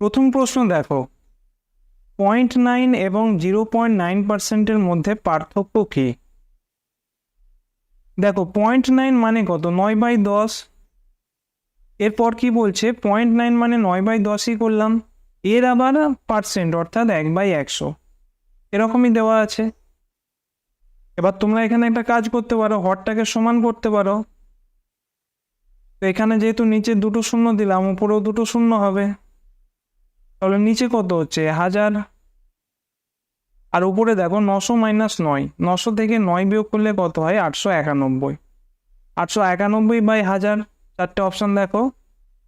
প্রথম প্রশ্ন দেখো, 0.9 এবং 0.9%-এর মধ্যে পার্থক্য কি? দেখো 0.9 মানে কত, 9/10। এরপর কি বলছে, 0.9 মানে 9/10ই করলাম, এর আবার পার্সেন্ট অর্থাৎ 1/100 এরকমই দেওয়া আছে। এবার তোমরা এখানে একটা কাজ করতে পারো, হরটাকে সমান করতে পারো। তো এখানে যেহেতু নিচে দুটো শূন্য দিলাম, উপরেও দুটো শূন্য হবে, তাহলে নিচে কত হচ্ছে 1000, আর উপরে দেখো 900 - 9, 900 থেকে 9 বিয়োগ করলে কত হয় 891। 891/1000, চারটে অপশন দেখো,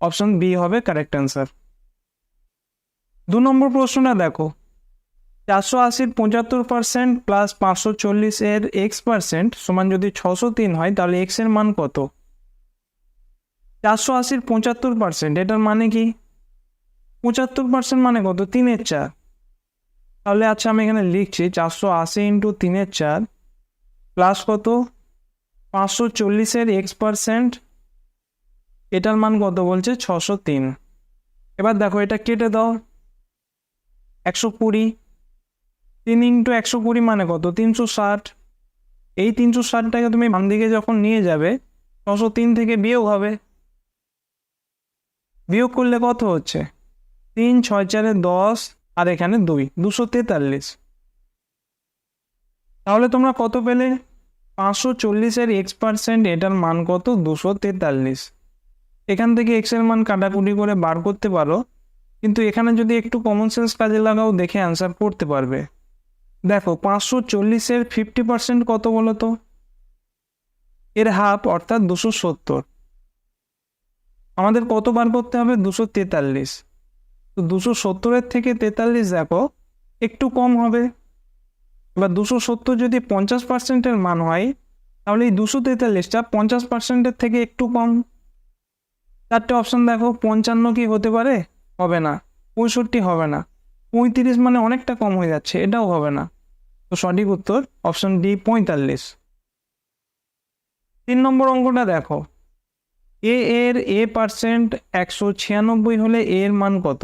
অপশন বি হবে কারেক্ট অ্যান্সার। 2 নম্বর প্রশ্নটা দেখো, 480-র 75% প্লাস 540-এর x% সমান যদি 603 হয়, তাহলে x এর মান কত? 480-র 75%, এটার মানে কি? 75% মানে কত, 3/4। তাহলে আচ্ছা আমি এখানে লিখছি 480 ইন্টু 3/4 প্লাস কত 540-এর x%, এটার মান কত বলছে 603। এবার দেখো এটা কেটে দাও, 120, 3 ইন্টু 120 মানে কত 360। এই 360টাকে তুমি বাম দিকে যখন নিয়ে যাবে 603 থেকে বিয়োগ হবে, বিয়োগ করলে কত হচ্ছে 3 6 4 10, আর এখানে 243। তাহলে তোমরা কত পেলে, 540-এর x%, এটার মান কত 243। এখান থেকে x এর মান কাটাকুটি করে বার করতে পারো, কিন্তু এখানে যদি একটু কমন সেন্স কাজে লাগাও দেখে অ্যান্সার করতে পারবে। দেখো 540-এর 50% কত বলো তো, এর হাফ অর্থাৎ 270। আমাদের কত বার করতে হবে 243। তো 270-এর থেকে 43 দেখো একটু কম হবে। এবার 270 যদি 50%-এর মান হয়, তাহলে এই 243টা 50%-এর থেকে একটু কম। চারটে অপশন দেখো, 55 কি হতে পারে, হবে না। 65 হবে না। 35 মানে অনেকটা কম হয়ে যাচ্ছে, এটাও হবে না। তো সঠিক উত্তর অপশন ডি 45। 3 নম্বর অঙ্কটা দেখো, এ এর a% 196 হলে এ এর মান কত?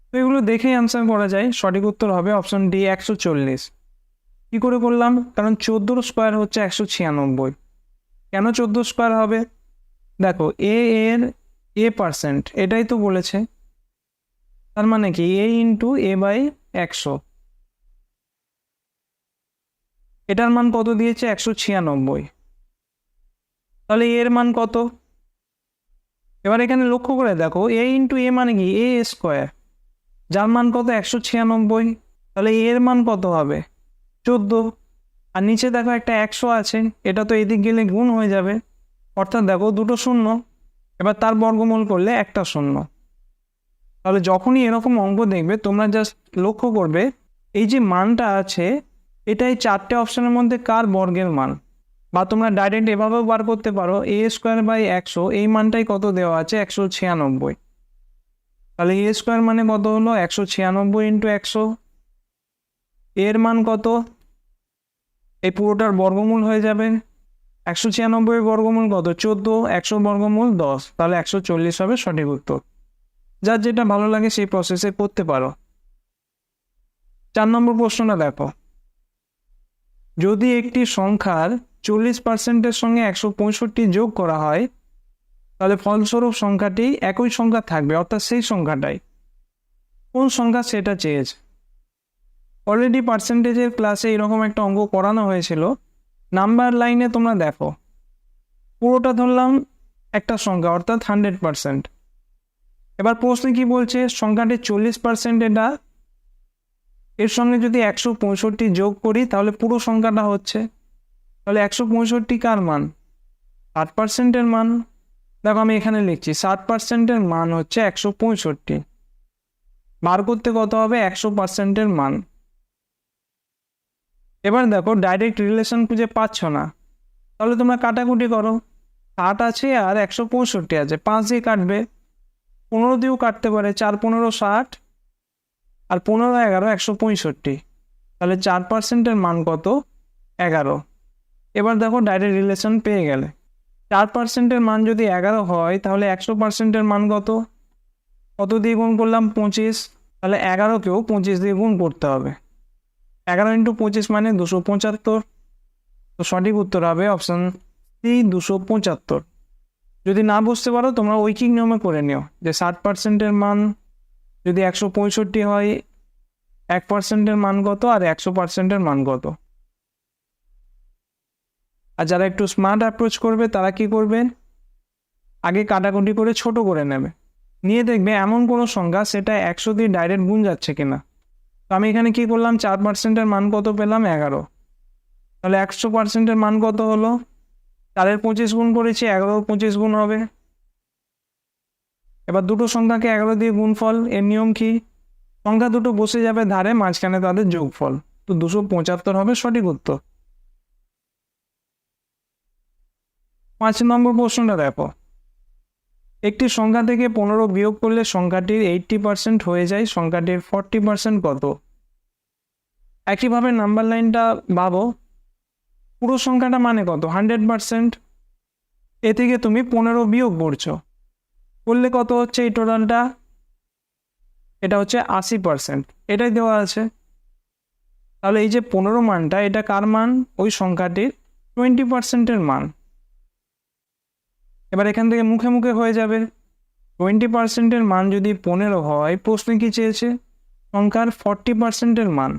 তো এগুলো দেখেই অ্যান্সার করা যায়, সঠিক উত্তর হবে অপশন ডি 140। কি করে করলাম, কারণ 14 স্কোয়ার হচ্ছে 196। কেন 14 স্কোয়ার হবে, দেখো এ এর a%, এটাই তো বলেছে, তার মানে কি a ইন্টু a/100, এটার মান কত দিয়েছে 196, তাহলে এর মান কত? এবার এখানে লক্ষ্য করে দেখো a ইন্টু a মানে কি a স্কোয়ার, যার মান কত 196, তাহলে এর মান কত হবে 14। আর নিচে দেখো একটা 100 আছে, এটা তো এদিক গেলে গুণ হয়ে যাবে, অর্থাৎ দেখো দুটো শূন্য, এবার তার বর্গমূল করলে একটা শূন্য। তাহলে যখনই এরকম অঙ্ক দেখবে তোমরা জাস্ট লক্ষ্য করবে এই যে মানটা আছে, এটাই চারটে অপশনের মধ্যে কার বর্গের মান। বা তোমরা ডাইরেক্ট এভাবেও বার করতে পারো, a²/100, এই মানটাই কত দেওয়া আছে 196। তাহলে a² মানে কত হলো 196 ইন্টু 100, এর মান কত, এই পুরোটার বর্গমূল হয়ে যাবে, 196 বর্গমূল কত 14, 100 বর্গমূল 10, তাহলে 140 হবে সঠিক উত্তর। যার যেটা ভালো লাগে সেই প্রসেসে করতে পারো। 4 নম্বর প্রশ্নটা দেখো, যদি একটি সংখ্যার 40%-এর সঙ্গে 165 যোগ করা হয়, তাহলে ফলস্বরূপ সংখ্যাটি একই সংখ্যা থাকবে, অর্থাৎ সেই সংখ্যাটাই কোন সংখ্যা সেটা চেয়েছে। অলরেডি পার্সেন্টেজের ক্লাসে এরকম একটা অঙ্ক করানো হয়েছিল। নাম্বার লাইনে তোমরা দেখো পুরোটা ধরলাম একটা সংখ্যা অর্থাৎ 100%। এবার প্রশ্নে কি বলছে, সংখ্যাটি 40% এটা, এর সঙ্গে যদি 165 যোগ করি তাহলে পুরো সংখ্যাটা হচ্ছে, তাহলে 165 কার মান 60%-এর মান। দেখো আমি এখানে লিখছি 60%-এর মান হচ্ছে 165, বার করতে কত হবে 100%-এর মান। এবার দেখো ডাইরেক্ট রিলেশন খুঁজে পাচ্ছ না, তাহলে তোমরা কাটাকুটি করো, 60 আছে আর 165 আছে, 5 দিয়ে কাটবে, 15 দিয়েও কাটতে পারে, 4 15 60, আর 15 11 165, তাহলে 4%-এর মান কত 11। এবার দেখো ডাইরেক্ট রিলেশন পেয়ে গেলে, 4%-এর মান যদি 11 হয় তাহলে 100%-এর মান কত কত দিয়ে গুণ করলাম 25, তাহলে 11কেও 25 দিয়ে গুণ করতে হবে। 11 ইন্টু 25 মানে 275। তো সঠিক উত্তর হবে অপশান সি 275। যদি না বুঝতে পারো তোমরা ঐকিক নিয়মে করে নিও, যে 60%-এর মান যদি 165 হয়, 1%-এর মান কত আর 100%-এর মান কত। আর যারা একটু স্মার্ট অ্যাপ্রোচ করবে তারা কি করবে, আগে কাটাকুটি করে ছোট করে নেবে, নিয়ে দেখবে এমন কোনো সংখ্যা সেটা 100 দিয়ে ডাইরেক্ট গুণ যাচ্ছে কিনা। তো আমি এখানে কি করলাম, 4%-এর মান কত পেলাম, 11। তাহলে 100%-এর মান কত হলো, 4-এর 25 গুণ করেছি, 11-র 25 গুণ হবে। এবার দুটো সংখ্যাকে 11 দিয়ে গুণফল, এর নিয়ম কি, সংখ্যা দুটো বসে যাবে ধারে, মাঝখানে তাদের যোগফল। তো 275 হবে সঠিক উত্তর। 5 নম্বর প্রশ্নটা দেখো, একটি সংখ্যা থেকে 15 বিয়োগ করলে সংখ্যাটির 80% হয়ে যায়, সংখ্যাটির 40% কত। একইভাবে নাম্বার লাইনটা ভাবো, পুরো সংখ্যাটা মানে কত, 100%। এ থেকে তুমি 15 বিয়োগ করছো, করলে কত হচ্ছে এই টোটালটা, এটা হচ্ছে 80%, এটাই দেওয়া আছে। তাহলে এই যে 15 মানটা, এটা কার মান, ওই সংখ্যাটির 20%-এর মান। এবার এখান থেকে মুখে মুখে হয়ে যাবে, 20%-এর মান যদি 15 হয়, প্রশ্নে কি চেয়েছে, সংখ্যার 40%-এর মান।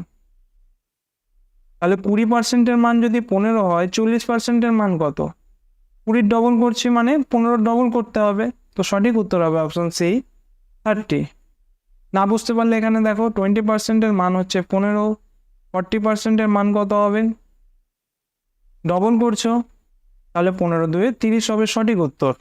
তাহলে 20%-এর মান যদি 15 হয়, 40%-এর মান কত, 20 ডবল করছি মানে 15 ডবল করতে হবে। তো সঠিক উত্তর হবে অপশন সি 30। না বুঝতে পারলে এখানে দেখো, 20%-এর মান হচ্ছে 15, 40%-এর মান কত হবে, ডবল করছো, তাহলে 15 2 30 হবে সঠিক উত্তর।